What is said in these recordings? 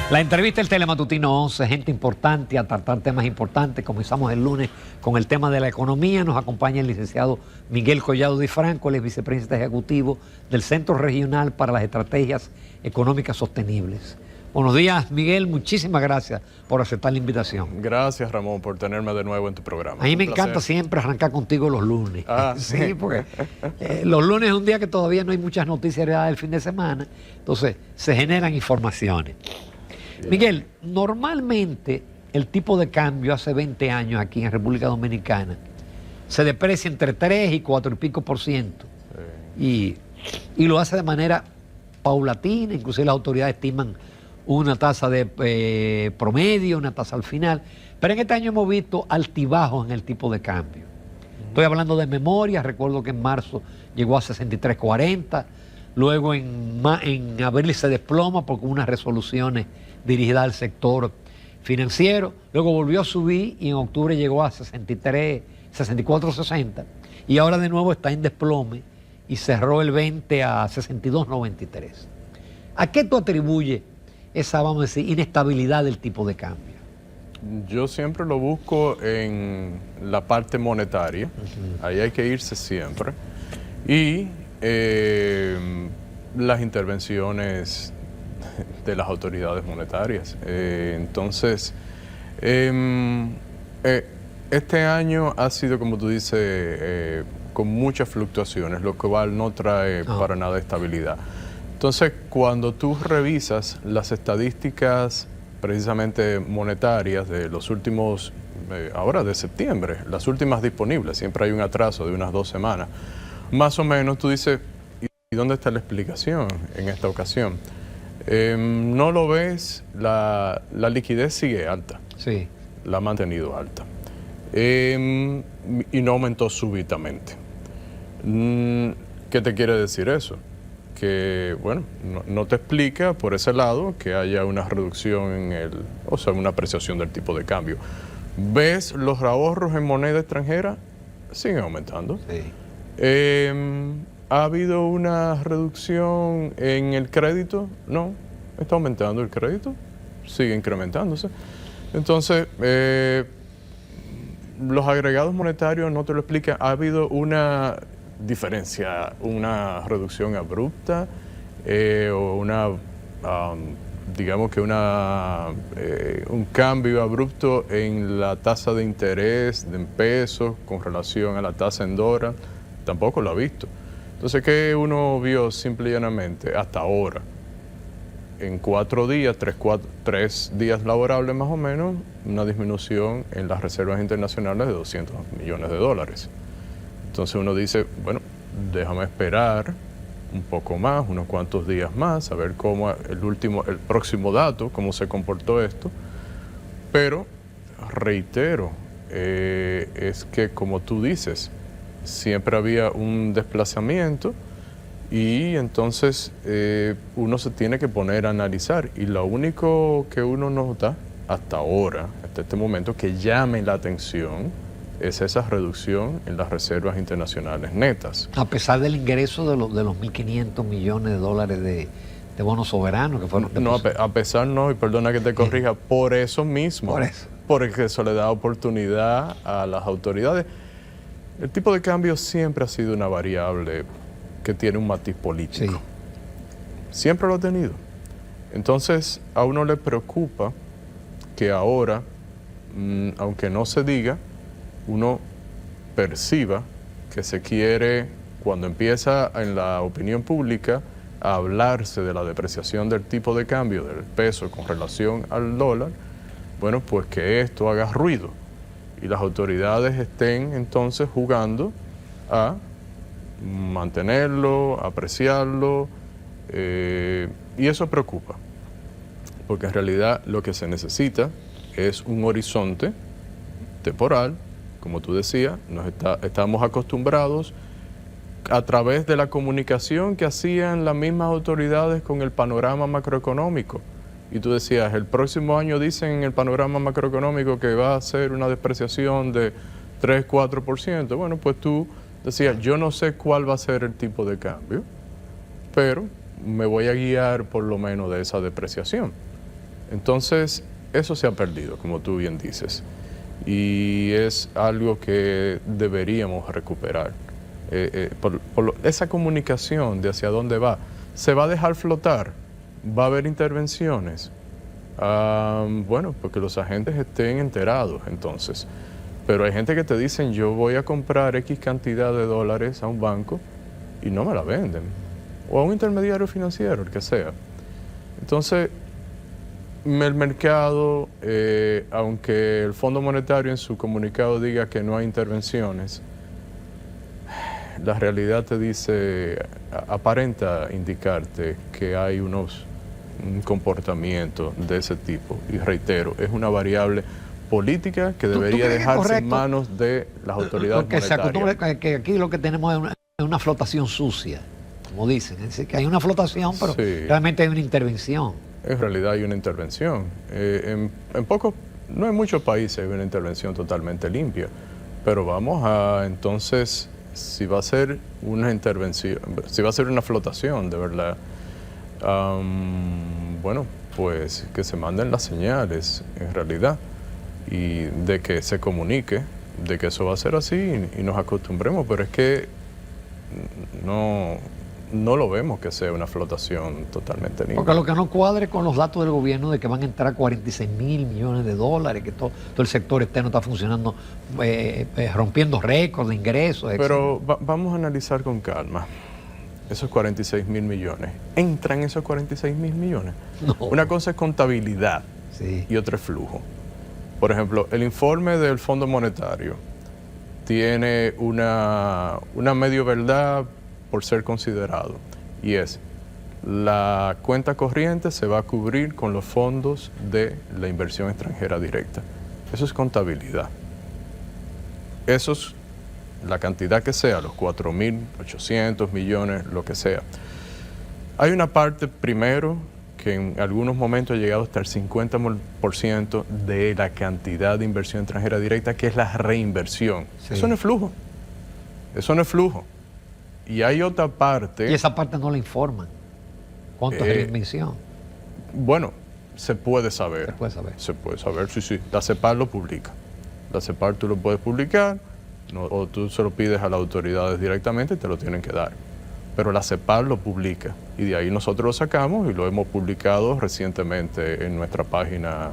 La entrevista del Telematutino 11, gente importante, a tratar temas importantes. Comenzamos el lunes con el tema de la economía. Nos acompaña el licenciado Miguel Collado Di Franco, él es vicepresidente ejecutivo del Centro Regional para las Estrategias Económicas Sostenibles. Buenos días, Miguel, muchísimas gracias por aceptar la invitación. Gracias, Ramón, por tenerme de nuevo en tu programa. A mí me encanta siempre arrancar contigo los lunes. Sí, porque los lunes es un día que todavía no hay muchas noticias del fin de semana, entonces se generan informaciones. Miguel, normalmente el tipo de cambio hace 20 años aquí en República Dominicana se deprecia entre 3 y 4 y pico %. Y lo hace de manera paulatina, inclusive las autoridades estiman una tasa de promedio, una tasa al final. Pero en este año hemos visto altibajos en el tipo de cambio. Estoy hablando de memoria, recuerdo que en marzo llegó a 63.40, luego en abril se desploma por unas resoluciones dirigida al sector financiero, luego volvió a subir y en octubre llegó a 64.60 y ahora de nuevo está en desplome y cerró el 20 a 62.93. ¿A qué tú atribuyes esa, vamos a decir, inestabilidad del tipo de cambio? Yo siempre lo busco en la parte monetaria, ahí hay que irse siempre, y las intervenciones de las autoridades monetarias. Entonces, este año ha sido, como tú dices, con muchas fluctuaciones, lo cual no trae para nada estabilidad. Entonces, cuando tú revisas las estadísticas precisamente monetarias de los últimos, ahora de septiembre, las últimas disponibles, siempre hay un atraso de unas 2 semanas, más o menos tú dices, ¿y dónde está la explicación en esta ocasión? No lo ves, la liquidez sigue alta, sí, la ha mantenido alta, y no aumentó súbitamente. ¿Qué te quiere decir eso? Que, bueno, no te explica por ese lado que haya una reducción una apreciación del tipo de cambio. ¿Ves los ahorros en moneda extranjera? Siguen aumentando. sí. ¿Ha habido una reducción en el crédito? No, está aumentando el crédito, sigue incrementándose. Entonces, los agregados monetarios no te lo explican. ¿Ha habido una diferencia, una reducción abrupta o digamos que un cambio abrupto en la tasa de interés en pesos con relación a la tasa en dólar? Tampoco lo ha visto. Entonces, ¿qué uno vio simple y llanamente hasta ahora? En 4 días, 3 días laborables más o menos, una disminución en las reservas internacionales de $200 millones. Entonces uno dice, bueno, déjame esperar un poco más, unos cuantos días más, a ver cómo el próximo dato, cómo se comportó esto. Pero, reitero, es que como tú dices, siempre había un desplazamiento y entonces uno se tiene que poner a analizar, y lo único que uno nota hasta ahora, hasta este momento, que llame la atención es esa reducción en las reservas internacionales netas. A pesar del ingreso de los 1.500 millones de dólares de bonos soberanos que fueron... No, a pesar no, y perdona que te corrija, por eso mismo, porque eso le da oportunidad a las autoridades. El tipo de cambio siempre ha sido una variable que tiene un matiz político. Sí. Siempre lo ha tenido. Entonces, a uno le preocupa que ahora, aunque no se diga, uno perciba que se quiere, cuando empieza en la opinión pública a hablarse de la depreciación del tipo de cambio del peso con relación al dólar, bueno, pues que esto haga ruido y las autoridades estén entonces jugando a mantenerlo, apreciarlo, y eso preocupa, porque en realidad lo que se necesita es un horizonte temporal. Como tú decías, estamos acostumbrados a través de la comunicación que hacían las mismas autoridades con el panorama macroeconómico. Y tú decías, el próximo año dicen en el panorama macroeconómico que va a ser una depreciación de 3-4%. Bueno, pues tú decías, yo no sé cuál va a ser el tipo de cambio, pero me voy a guiar por lo menos de esa depreciación. Entonces, eso se ha perdido, como tú bien dices, y es algo que deberíamos recuperar. Esa comunicación de hacia dónde va, ¿se va a dejar flotar? ¿Va a haber intervenciones? Bueno, porque los agentes estén enterados entonces. Pero hay gente que te dicen, yo voy a comprar X cantidad de dólares a un banco y no me la venden. O a un intermediario financiero, el que sea. Entonces, el mercado, aunque el Fondo Monetario en su comunicado diga que no hay intervenciones, la realidad te dice, aparenta indicarte que hay un comportamiento de ese tipo. Y reitero, es una variable política que debería dejarse en manos de las autoridades porque monetarias. se acostumbra que aquí lo que tenemos es una flotación sucia, como dicen. Es decir, que hay una flotación, pero realmente hay una intervención. En realidad hay una intervención. En pocos, no en muchos países hay una intervención totalmente limpia, pero vamos a entonces, si va a ser una intervención, si va a ser una flotación de verdad, bueno, pues que se manden las señales en realidad y de que se comunique de que eso va a ser así y nos acostumbremos, pero es que no lo vemos que sea una flotación totalmente limpia. Porque lo que no cuadre con los datos del gobierno de que van a entrar 46.000 millones de dólares, que todo el sector externo está funcionando, rompiendo récords de ingresos. Pero vamos a analizar con calma. Esos 46.000 millones, ¿entran esos 46.000 millones? No. Una cosa es contabilidad y otra es flujo. Por ejemplo, el informe del Fondo Monetario tiene una medio verdad por ser considerado, y es la cuenta corriente se va a cubrir con los fondos de la inversión extranjera directa. Eso es contabilidad. Eso es la cantidad que sea, los 4.800 millones, lo que sea. Hay una parte primero que en algunos momentos ha llegado hasta el 50% de la cantidad de inversión extranjera directa, que es la reinversión. Sí. Eso no es flujo. Eso no es flujo. Y hay otra parte... Y esa parte no la informan. ¿Cuánto es la inversión? Bueno, se puede saber. Se puede saber. Se puede saber, sí. La CEPAL lo publica. La CEPAL tú lo puedes publicar, o tú se lo pides a las autoridades directamente y te lo tienen que dar. Pero la CEPAL lo publica y de ahí nosotros lo sacamos y lo hemos publicado recientemente en nuestra página.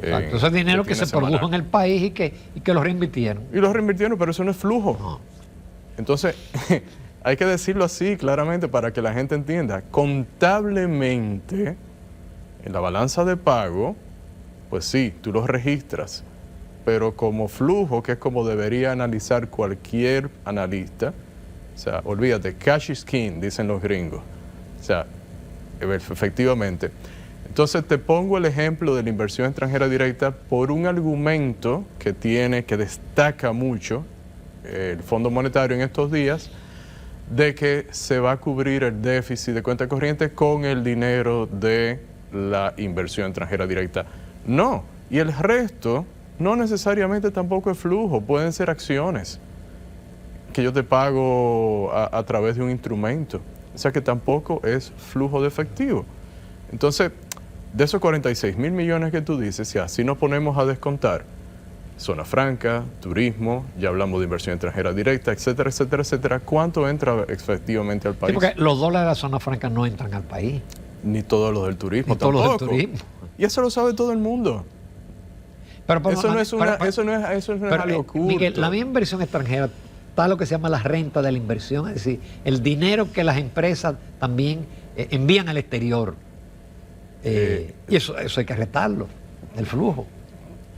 Entonces es dinero que se produjo en el país y que lo reinvirtieron. Y lo reinvirtieron, pero eso no es flujo. No. Entonces, hay que decirlo así claramente para que la gente entienda. Contablemente, en la balanza de pago, pues sí, tú los registras, pero como flujo, que es como debería analizar cualquier analista, o sea, olvídate, cash is king, dicen los gringos. O sea, efectivamente. Entonces te pongo el ejemplo de la inversión extranjera directa por un argumento que destaca mucho el Fondo Monetario en estos días, de que se va a cubrir el déficit de cuenta corriente con el dinero de la inversión extranjera directa. No, y el resto no necesariamente tampoco es flujo, pueden ser acciones que yo te pago a través de un instrumento. O sea que tampoco es flujo de efectivo. Entonces, de esos 46.000 millones que tú dices, si así nos ponemos a descontar zona franca, turismo, ya hablamos de inversión extranjera directa, etcétera, etcétera, etcétera, ¿cuánto entra efectivamente al país? Sí, porque los dólares de la zona franca no entran al país. Ni todos los del turismo tampoco. Ni todos los del turismo. Y eso lo sabe todo el mundo. Pero eso no es algo oculto. Miguel, la misma inversión extranjera está lo que se llama la renta de la inversión, es decir, el dinero que las empresas también envían al exterior. Y eso hay que restarlo, el flujo.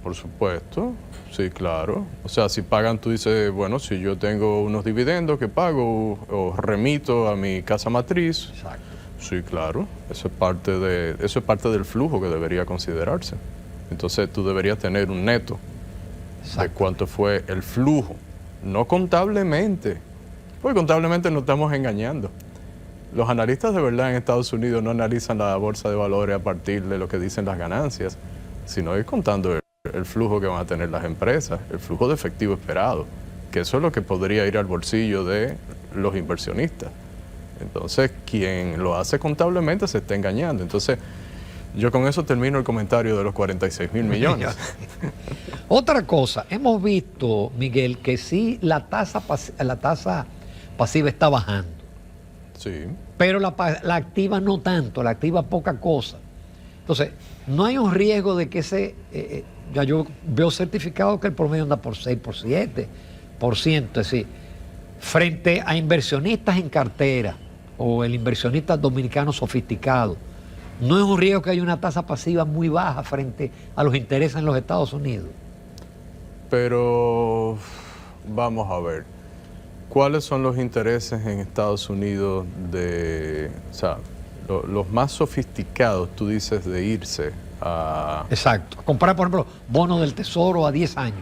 Por supuesto, sí, claro. O sea, si pagan, tú dices, bueno, si yo tengo unos dividendos que pago o remito a mi casa matriz. Exacto. Sí, claro. Eso es parte del flujo que debería considerarse. Entonces tú deberías tener un neto de cuánto fue el flujo, no contablemente, porque contablemente nos estamos engañando. Los analistas de verdad en Estados Unidos no analizan la bolsa de valores a partir de lo que dicen las ganancias, sino ir contando el flujo que van a tener las empresas, el flujo de efectivo esperado, que eso es lo que podría ir al bolsillo de los inversionistas. Entonces, quien lo hace contablemente se está engañando. Entonces, Yo con eso termino el comentario de los 46.000 millones. Otra cosa, hemos visto, Miguel, que sí la tasa pasiva está bajando. Sí. Pero la activa no tanto, la activa poca cosa. Entonces, no hay un riesgo de que ya yo veo certificado que el promedio anda por 6, por 7%, es decir, frente a inversionistas en cartera o el inversionista dominicano sofisticado, no es un riesgo que haya una tasa pasiva muy baja frente a los intereses en los Estados Unidos. Pero vamos a ver, ¿cuáles son los intereses en Estados Unidos los más sofisticados, tú dices, de irse a... Exacto, comprar, por ejemplo, bonos del Tesoro a 10 años.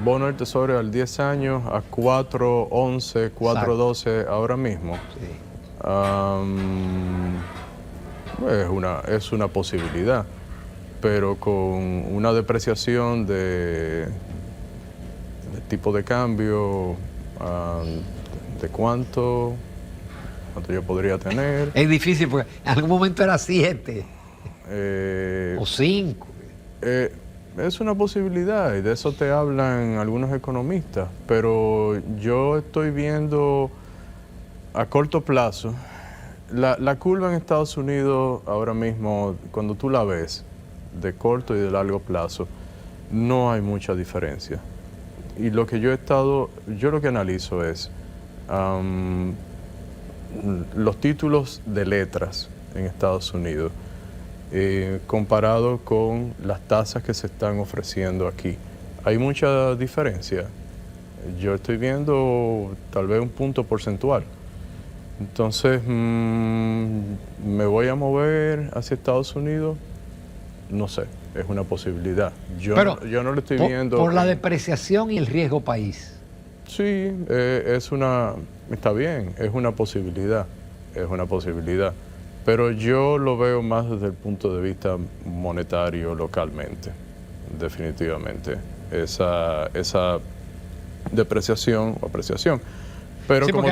Bono del Tesoro a 10 años, a 4.11, 4.12 ahora mismo. Sí. Es una posibilidad, pero con una depreciación de tipo de cambio, ¿de cuánto yo podría tener? Es difícil porque en algún momento era 7 o 5. Es una posibilidad y de eso te hablan algunos economistas, pero yo estoy viendo a corto plazo, la curva en Estados Unidos ahora mismo, cuando tú la ves de corto y de largo plazo, no hay mucha diferencia. Y lo que yo lo que analizo es los títulos de letras en Estados Unidos comparado con las tasas que se están ofreciendo aquí. Hay mucha diferencia. Yo estoy viendo tal vez un punto porcentual. Entonces, ¿me voy a mover hacia Estados Unidos? No sé, es una posibilidad. Yo no lo estoy viendo. Por la depreciación y el riesgo país. Sí, está bien, es una posibilidad. Pero yo lo veo más desde el punto de vista monetario localmente, definitivamente. Esa depreciación o apreciación. Pero sí, como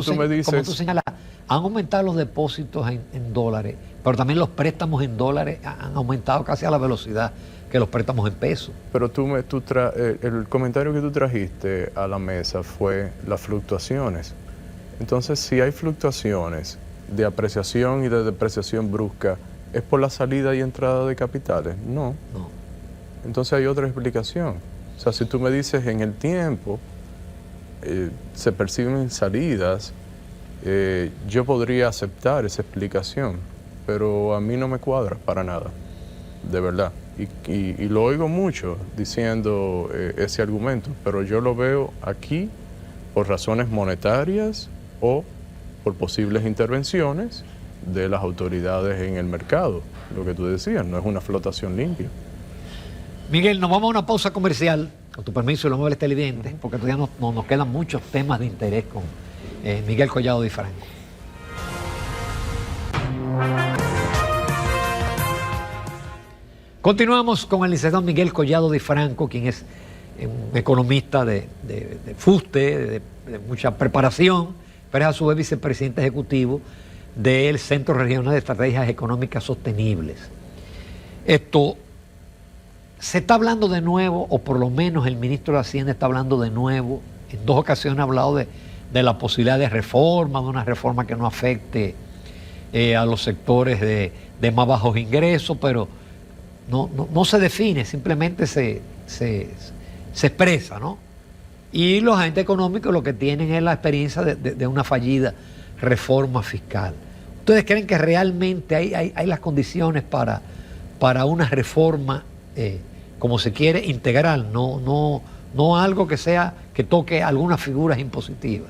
tú me dices... Como tú señalas, han aumentado los depósitos en dólares, pero también los préstamos en dólares han aumentado casi a la velocidad que los préstamos en pesos. Pero el comentario que tú trajiste a la mesa fue las fluctuaciones. Entonces, si hay fluctuaciones de apreciación y de depreciación brusca, ¿es por la salida y entrada de capitales? No. Entonces hay otra explicación. O sea, si tú me dices en el tiempo se perciben salidas, yo podría aceptar esa explicación, pero a mí no me cuadra para nada, de verdad. Y lo oigo mucho diciendo ese argumento, pero yo lo veo aquí por razones monetarias o por posibles intervenciones de las autoridades en el mercado. Lo que tú decías, no es una flotación limpia. Miguel, nos vamos a una pausa comercial, con tu permiso y los amables televidentes, porque todavía nos quedan muchos temas de interés con Miguel Collado Di Franco. Continuamos con el licenciado Miguel Collado Di Franco, quien es un economista de fuste, de mucha preparación, pero es a su vez vicepresidente ejecutivo del Centro Regional de Estrategias Económicas Sostenibles. Se está hablando de nuevo, o por lo menos el ministro de Hacienda está hablando de nuevo, en 2 ocasiones ha hablado de la posibilidad de reforma, de una reforma que no afecte a los sectores de más bajos ingresos, pero no se define, simplemente se expresa, ¿no? Y los agentes económicos lo que tienen es la experiencia de una fallida reforma fiscal. ¿Ustedes creen que realmente hay las condiciones para una reforma como se quiere, integral, no algo que toque algunas figuras impositivas?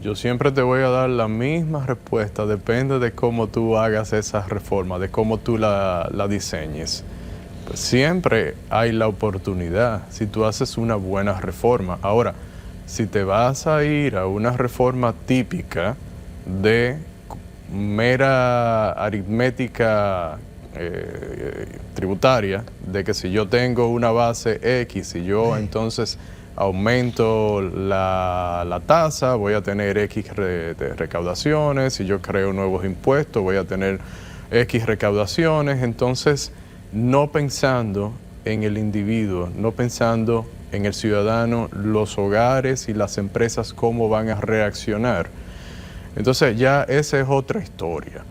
Yo siempre te voy a dar la misma respuesta, depende de cómo tú hagas esa reforma, de cómo tú la diseñes. Pues siempre hay la oportunidad si tú haces una buena reforma. Ahora, si te vas a ir a una reforma típica de mera aritmética tributaria, de que si yo tengo una base X y yo entonces aumento la tasa, voy a tener X de recaudaciones, si yo creo nuevos impuestos, voy a tener X recaudaciones, entonces no pensando en el individuo, no pensando en el ciudadano, los hogares y las empresas cómo van a reaccionar. Entonces ya esa es otra historia.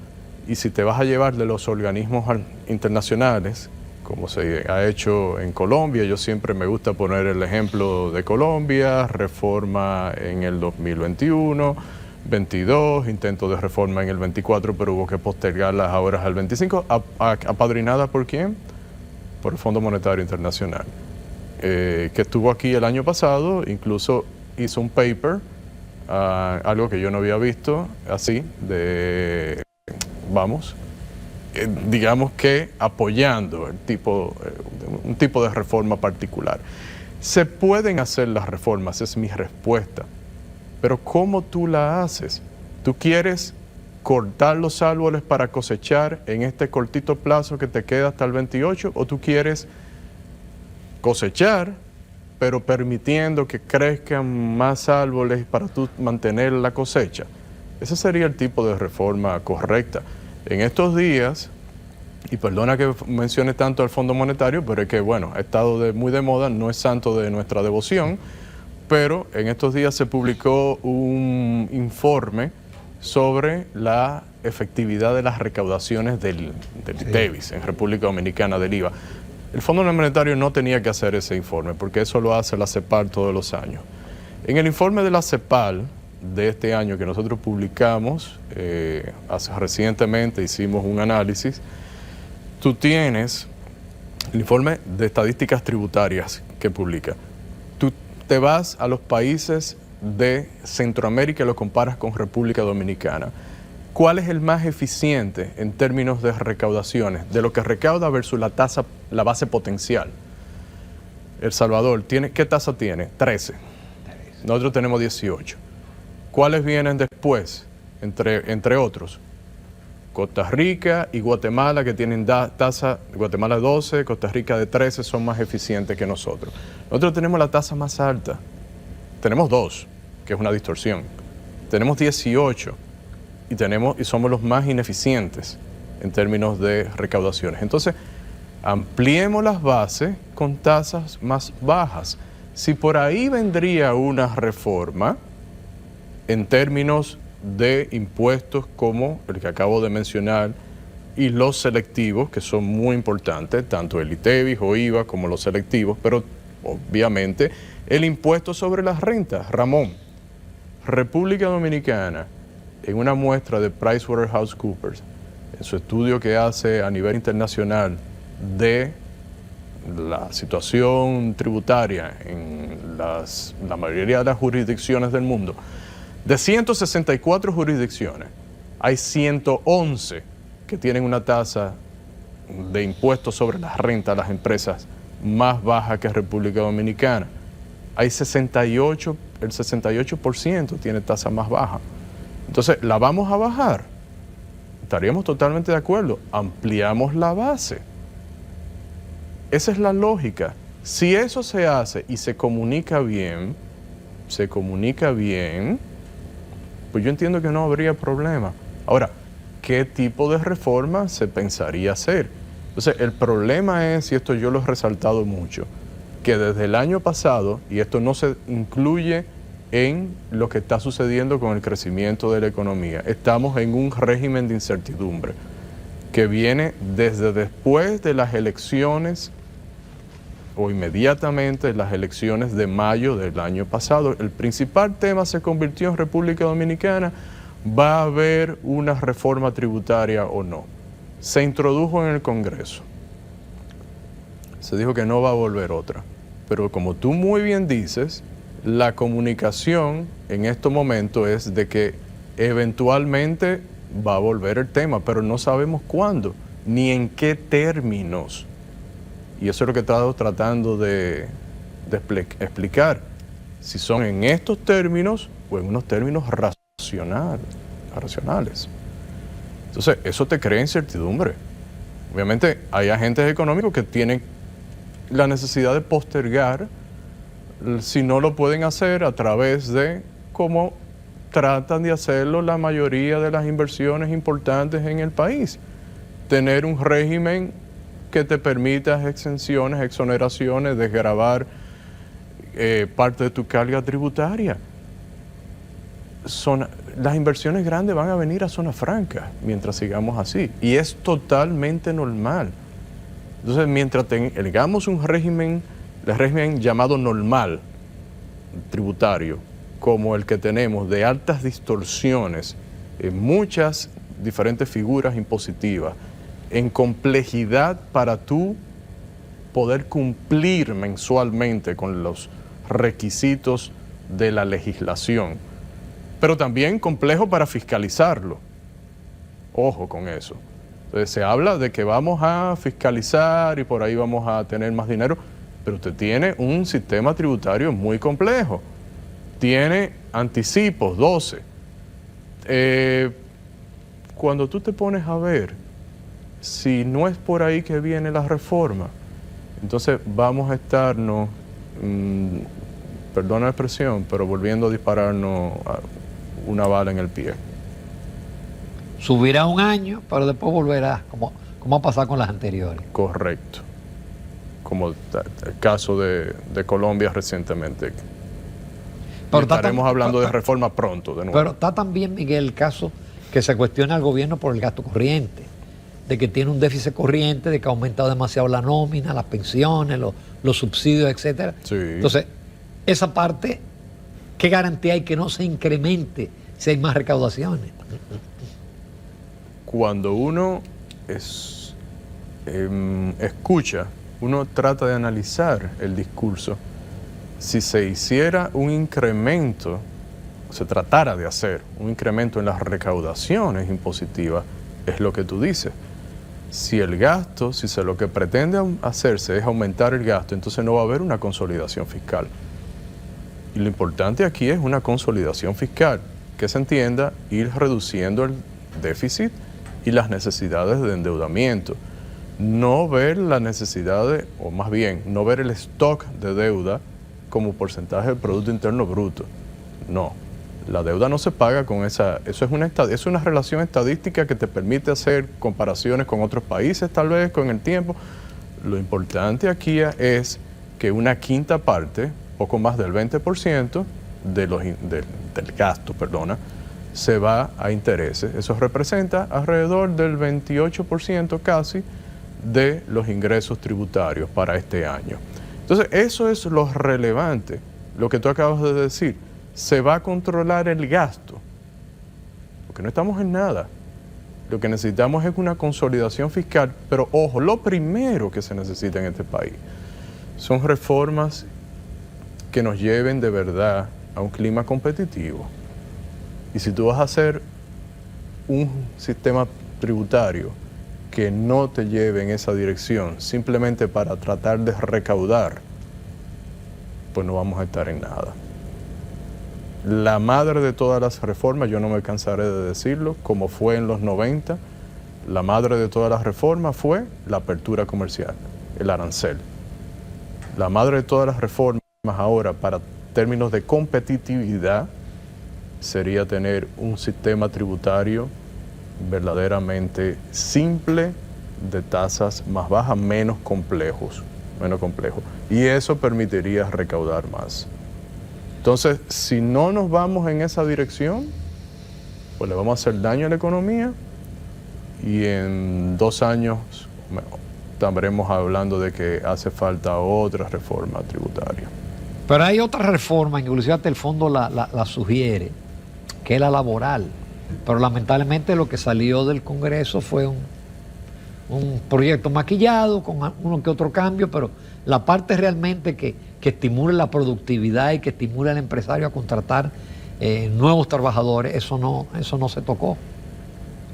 Y si te vas a llevar de los organismos internacionales, como se ha hecho en Colombia, yo siempre me gusta poner el ejemplo de Colombia, reforma en el 2021, 22, intento de reforma en el 24, pero hubo que postergarlas ahora al 25, apadrinada ¿por quién? Por el Fondo Monetario Internacional, que estuvo aquí el año pasado, incluso hizo un paper, algo que yo no había visto, así, digamos que apoyando un tipo de reforma particular. Se pueden hacer las reformas, es mi respuesta, pero ¿cómo tú la haces? ¿Tú quieres cortar los árboles para cosechar en este cortito plazo que te queda hasta el 28 o tú quieres cosechar pero permitiendo que crezcan más árboles para tú mantener la cosecha? Ese sería el tipo de reforma correcta. En estos días, y perdona que mencione tanto al Fondo Monetario, pero es que, bueno, ha estado muy de moda, no es santo de nuestra devoción, pero en estos días se publicó un informe sobre la efectividad de las recaudaciones del ITEVIS en República Dominicana, del IVA. El Fondo Monetario no tenía que hacer ese informe, porque eso lo hace la CEPAL todos los años. En el informe de la CEPAL de este año que nosotros publicamos, recientemente hicimos un análisis, tú tienes el informe de estadísticas tributarias que publica. Tú te vas a los países de Centroamérica y lo comparas con República Dominicana. ¿Cuál es el más eficiente en términos de recaudaciones? De lo que recauda versus la base potencial. El Salvador, ¿qué tasa tiene? 13. Nosotros tenemos 18. ¿Cuáles vienen después? Entre otros, Costa Rica y Guatemala, que tienen tasa, Guatemala 12, Costa Rica de 13, son más eficientes que nosotros. Nosotros tenemos la tasa más alta. Tenemos 2, que es una distorsión. Tenemos 18 y somos los más ineficientes en términos de recaudaciones. Entonces, ampliemos las bases con tasas más bajas. Si por ahí vendría una reforma en términos de impuestos como el que acabo de mencionar y los selectivos, que son muy importantes, tanto el ITEVIS o IVA como los selectivos, pero obviamente el impuesto sobre las rentas. Ramón, República Dominicana, en una muestra de PricewaterhouseCoopers, en su estudio que hace a nivel internacional de la situación tributaria en la mayoría de las jurisdicciones del mundo, de 164 jurisdicciones, hay 111 que tienen una tasa de impuestos sobre las rentas a las empresas más baja que República Dominicana. Hay el 68% tiene tasa más baja. Entonces, ¿la vamos a bajar? Estaríamos totalmente de acuerdo. Ampliamos la base. Esa es la lógica. Si eso se hace y se comunica bien, pues yo entiendo que no habría problema. Ahora, ¿qué tipo de reforma se pensaría hacer? Entonces, el problema es, y esto yo lo he resaltado mucho, que desde el año pasado, y esto no se incluye en lo que está sucediendo con el crecimiento de la economía, estamos en un régimen de incertidumbre que viene desde después de las elecciones o inmediatamente las elecciones de mayo del año pasado. El principal tema se convirtió en República Dominicana: ¿va a haber una reforma tributaria o no? Se introdujo en el Congreso. Se dijo que no va a volver otra. Pero como tú muy bien dices, la comunicación en estos momentos es de que eventualmente va a volver el tema, pero no sabemos cuándo, ni en qué términos. Y eso es lo que he estado tratando de explicar. Si son en estos términos o en unos términos racionales. Entonces, eso te crea incertidumbre. Obviamente, hay agentes económicos que tienen la necesidad de postergar, si no lo pueden hacer a través de cómo tratan de hacerlo la mayoría de las inversiones importantes en el país, tener un régimen que te permita exenciones, exoneraciones, desgravar parte de tu carga tributaria. Las inversiones grandes van a venir a zona franca mientras sigamos así, y es totalmente normal. Entonces, mientras tengamos un régimen, el régimen llamado normal tributario, como el que tenemos, de altas distorsiones en muchas diferentes figuras impositivas, en complejidad para tú poder cumplir mensualmente con los requisitos de la legislación, pero también complejo para fiscalizarlo. Ojo con eso. Entonces se habla de que vamos a fiscalizar y por ahí vamos a tener más dinero, pero usted tiene un sistema tributario muy complejo. Tiene anticipos, 12. Cuando tú te pones a ver, si no es por ahí que viene la reforma, entonces vamos a estarnos, perdona la expresión, pero volviendo a dispararnos una bala en el pie. Subirá un año, pero después volverá, como ha pasado con las anteriores. Correcto. Como el caso de Colombia recientemente. Pero estaremos hablando de reforma pronto, de nuevo. Pero está también, Miguel, el caso que se cuestiona al gobierno por el gasto corriente, de que tiene un déficit corriente, de que ha aumentado demasiado la nómina, las pensiones, los subsidios, etcétera. Sí. Entonces, esa parte, ¿qué garantía hay que no se incremente si hay más recaudaciones? Cuando uno escucha, uno trata de analizar el discurso. Si se hiciera un incremento, se tratara de hacer un incremento en las recaudaciones impositivas, es lo que tú dices. Si el gasto, lo que pretende hacerse es aumentar el gasto, entonces no va a haber una consolidación fiscal. Y lo importante aquí es una consolidación fiscal, que se entienda ir reduciendo el déficit y las necesidades de endeudamiento. No ver las necesidades, o más bien, no ver el stock de deuda como porcentaje del Producto Interno Bruto. No, la deuda no se paga con esa, es una relación estadística que te permite hacer comparaciones con otros países, tal vez con el tiempo. Lo importante aquí es que una quinta parte, poco más del 20% del gasto, se va a intereses. Eso representa alrededor del 28% casi de los ingresos tributarios para este año. Entonces, eso es lo relevante, lo que tú acabas de decir. Se va a controlar el gasto, porque no estamos en nada. Lo que necesitamos es una consolidación fiscal, pero ojo, lo primero que se necesita en este país son reformas que nos lleven de verdad a un clima competitivo. Y si tú vas a hacer un sistema tributario que no te lleve en esa dirección, simplemente para tratar de recaudar, pues no vamos a estar en nada. La madre de todas las reformas, yo no me cansaré de decirlo, como fue en los 90, la madre de todas las reformas fue la apertura comercial, el arancel. La madre de todas las reformas ahora, para términos de competitividad, sería tener un sistema tributario verdaderamente simple, de tasas más bajas, menos complejo. Y eso permitiría recaudar más. Entonces, si no nos vamos en esa dirección, pues le vamos a hacer daño a la economía y en 2 años estaremos hablando de que hace falta otra reforma tributaria. Pero hay otra reforma, inclusive hasta el fondo la sugiere, que es la laboral. Pero lamentablemente lo que salió del Congreso fue un proyecto maquillado con uno que otro cambio, pero la parte realmente que estimule la productividad y que estimule al empresario a contratar nuevos trabajadores, eso no se tocó.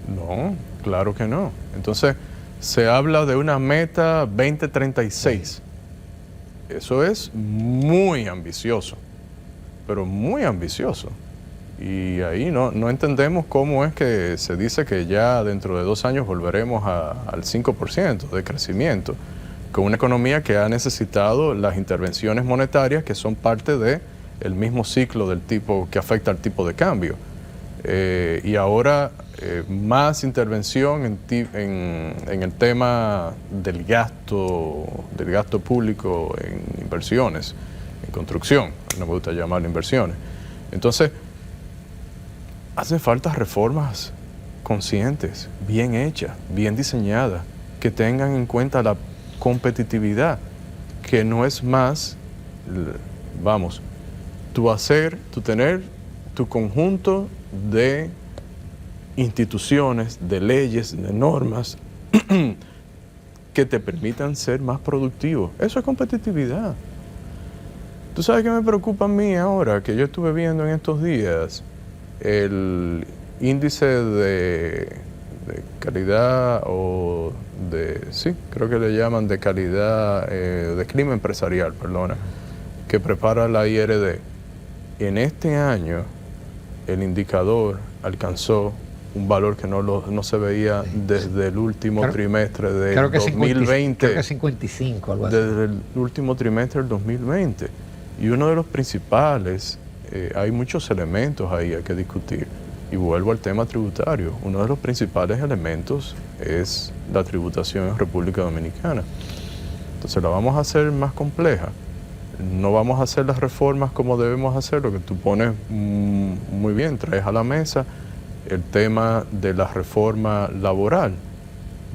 No, claro que no. Entonces, se habla de una meta 2036. Eso es muy ambicioso, pero muy ambicioso. Y ahí no entendemos cómo es que se dice que ya dentro de 2 años volveremos al 5% de crecimiento, con una economía que ha necesitado las intervenciones monetarias que son parte del mismo ciclo del tipo que afecta al tipo de cambio. Y ahora más intervención en el tema del gasto público en inversiones, en construcción, no me gusta llamarlo inversiones. Entonces, hacen falta reformas conscientes, bien hechas, bien diseñadas, que tengan en cuenta la competitividad, que no es más, vamos, tú tener tu conjunto de instituciones, de leyes, de normas que te permitan ser más productivo. Eso es competitividad. ¿Tú sabes qué me preocupa a mí ahora? Que yo estuve viendo en estos días el índice de calidad sí, creo que le llaman de calidad, de clima empresarial, perdona, que prepara la IRD. En este año el indicador alcanzó un valor que no se veía desde el último trimestre de 2020. Creo que 55, algo así. Desde el último trimestre del 2020. Y uno de los principales, hay muchos elementos ahí hay que discutir. Y vuelvo al tema tributario. Uno de los principales elementos es la tributación en República Dominicana. Entonces la vamos a hacer más compleja. No vamos a hacer las reformas como debemos hacerlo, que tú pones muy bien, traes a la mesa el tema de la reforma laboral.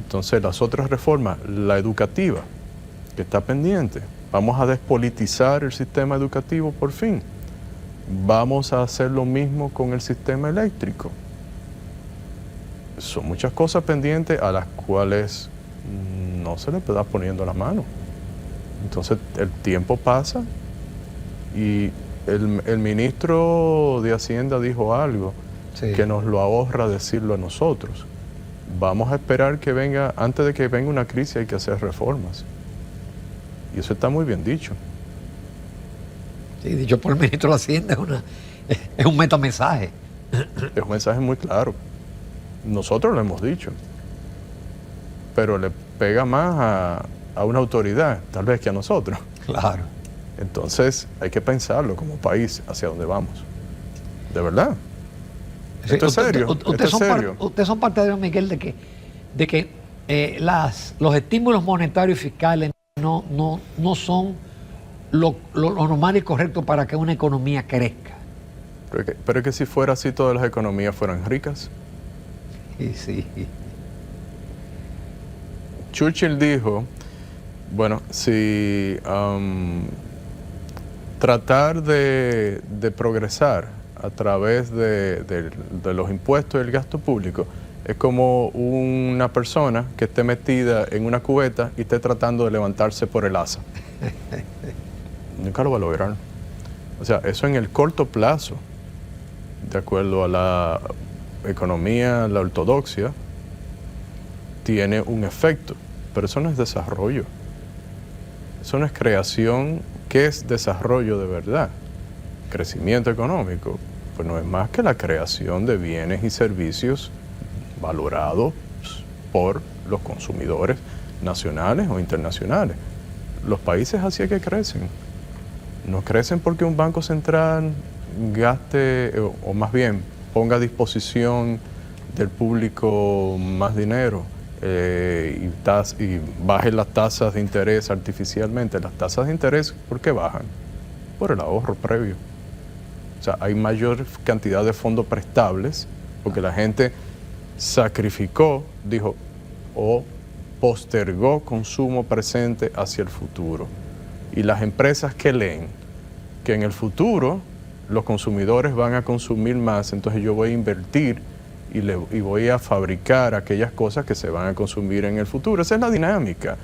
Entonces las otras reformas, la educativa, que está pendiente. Vamos a despolitizar el sistema educativo por fin. Vamos a hacer lo mismo con el sistema eléctrico. Son muchas cosas pendientes a las cuales no se le está poniendo la mano. Entonces el tiempo pasa y el ministro de Hacienda dijo algo que nos lo ahorra decirlo a nosotros. Vamos a esperar que venga, antes de que venga una crisis hay que hacer reformas. Y eso está muy bien dicho. Sí, dicho por el ministro de Hacienda, es un metamensaje. Es un mensaje muy claro. Nosotros lo hemos dicho. Pero le pega más a una autoridad, tal vez, que a nosotros. Claro. Entonces hay que pensarlo como país hacia dónde vamos. De verdad. Sí, esto es serio. Ustedes son partidarios, Miguel, de que los estímulos monetarios y fiscales no son lo normal y correcto para que una economía crezca. Pero es que si fuera así, todas las economías fueran ricas. Sí. Churchill dijo, bueno, si tratar de progresar a través de los impuestos y el gasto público es como una persona que esté metida en una cubeta y esté tratando de levantarse por el asa. Nunca lo va a lograr. O sea, eso en el corto plazo, de acuerdo a la economía, la ortodoxia, tiene un efecto, pero eso no es desarrollo. Eso no es creación. ¿Qué es desarrollo de verdad? Crecimiento económico, pues no es más que la creación de bienes y servicios valorados por los consumidores nacionales o internacionales. Los países así es que crecen. No crecen porque un banco central gaste, o más bien ponga a disposición del público más dinero y baje las tasas de interés artificialmente. Las tasas de interés, ¿por qué bajan? Por el ahorro previo. O sea, hay mayor cantidad de fondos prestables porque la gente sacrificó, dijo, o postergó consumo presente hacia el futuro. Y las empresas que leen que en el futuro los consumidores van a consumir más, entonces yo voy a invertir y voy a fabricar aquellas cosas que se van a consumir en el futuro. Esa es la dinámica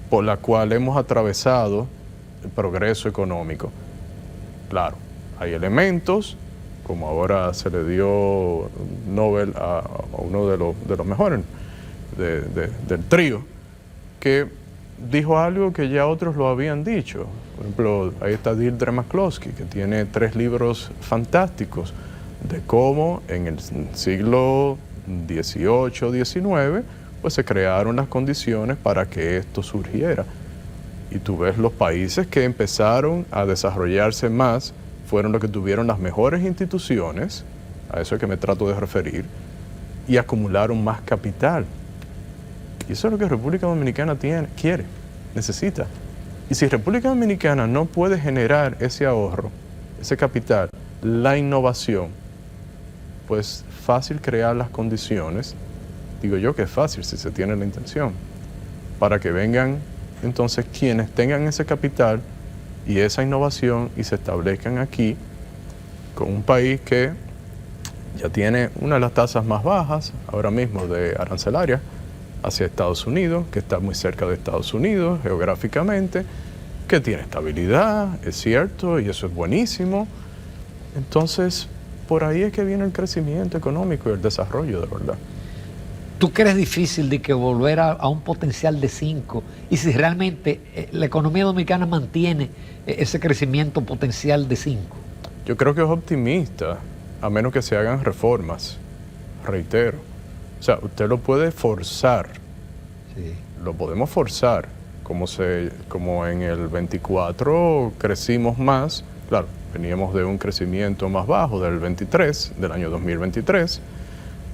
por la cual hemos atravesado el progreso económico. Claro, hay elementos, como ahora se le dio Nobel a uno de los mejores del trío, que dijo algo que ya otros lo habían dicho. Por ejemplo, ahí está Deirdre McCloskey, que tiene 3 libros fantásticos de cómo en el siglo XVIII, XIX, pues se crearon las condiciones para que esto surgiera. Y tú ves los países que empezaron a desarrollarse más, fueron los que tuvieron las mejores instituciones a eso es que me trato de referir, y acumularon más capital. Y eso es lo que República Dominicana quiere, necesita. Y si República Dominicana no puede generar ese ahorro, ese capital, la innovación, pues fácil crear las condiciones, digo yo que es fácil si se tiene la intención, para que vengan entonces quienes tengan ese capital y esa innovación y se establezcan aquí con un país que ya tiene una de las tasas más bajas ahora mismo de arancelaria hacia Estados Unidos, que está muy cerca de Estados Unidos geográficamente, que tiene estabilidad, es cierto, y eso es buenísimo. Entonces, por ahí es que viene el crecimiento económico y el desarrollo, de verdad. ¿Tú crees difícil de que volver a un potencial de 5? Y si realmente la economía dominicana mantiene ese crecimiento potencial de 5. Yo creo que es optimista, a menos que se hagan reformas, reitero. O sea, usted lo puede forzar, Sí. lo podemos forzar, como en el 24 crecimos más, claro, veníamos de un crecimiento más bajo del 23, del año 2023,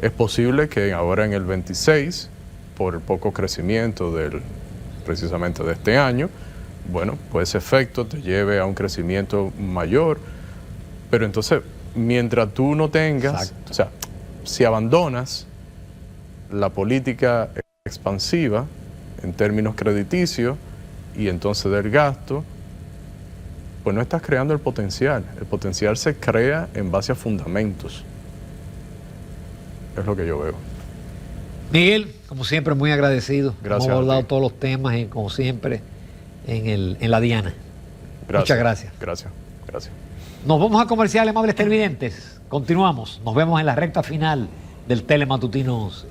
es posible que ahora en el 26, por el poco crecimiento precisamente de este año, bueno, pues ese efecto te lleve a un crecimiento mayor, pero entonces, mientras tú no tengas, Exacto. o sea, si abandonas la política expansiva en términos crediticios y entonces del gasto, pues no estás creando el potencial. El potencial se crea en base a fundamentos. Es lo que yo veo. Miguel, como siempre, muy agradecido. Gracias Hemos a abordado ti. todos los temas y como siempre en la Diana. Muchas gracias. Gracias. Gracias. Nos vamos a comercial, amables televidentes. Continuamos. Nos vemos en la recta final del Telematutino 11.